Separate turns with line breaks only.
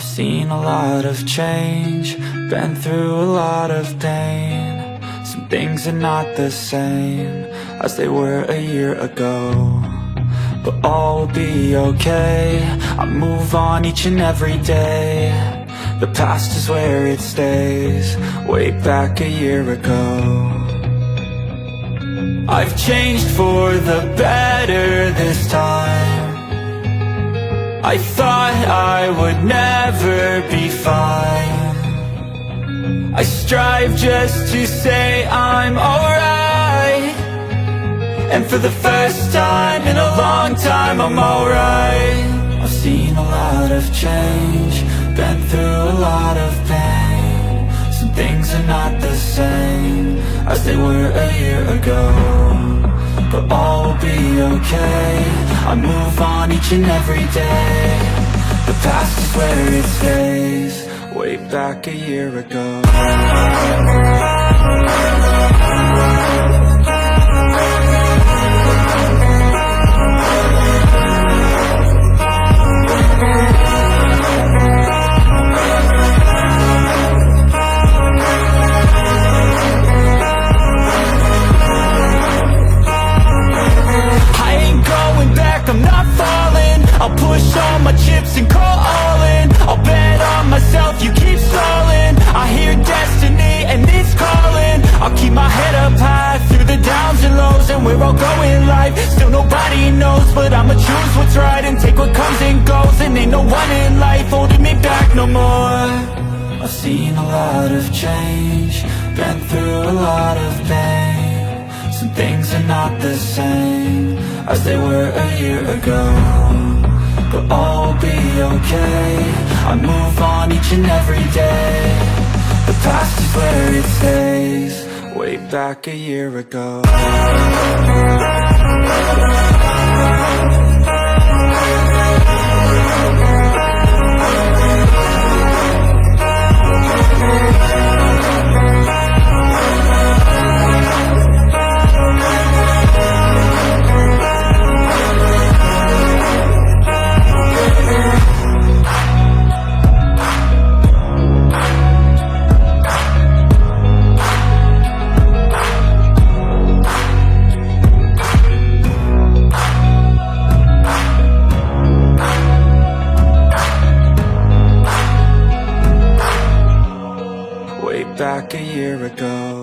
Seen a lot of change, been through a lot of pain. Some things are not the same as they were a year ago, but all will be okay. I move on each and every day. The past is where it stays, way back a year ago. I've changed for the better this time. I thought I would never be fine. I strive just to say I'm alright, and for the first time in a long time I'm alright. I've seen a lot of change, been through a lot of pain. Some things are not the same as they were a year ago, but all will be okay. I move on each and every day. The past is where it stays, way back a year ago. I'm not falling, I'll push all my chips and call all in. I'll bet on myself, you keep stalling. I hear destiny and it's calling. I'll keep my head up high through the downs and lows, and where I'll go in life, still nobody knows. But I'ma choose what's right and take what comes and goes, and ain't no one in life holding me back no more. I've seen a lot of change, been through a lot of pain. Some things are not the same as they were a year ago, but all will be okay. I move on each and every day. The past is where it stays, way back a year ago. Back a year ago.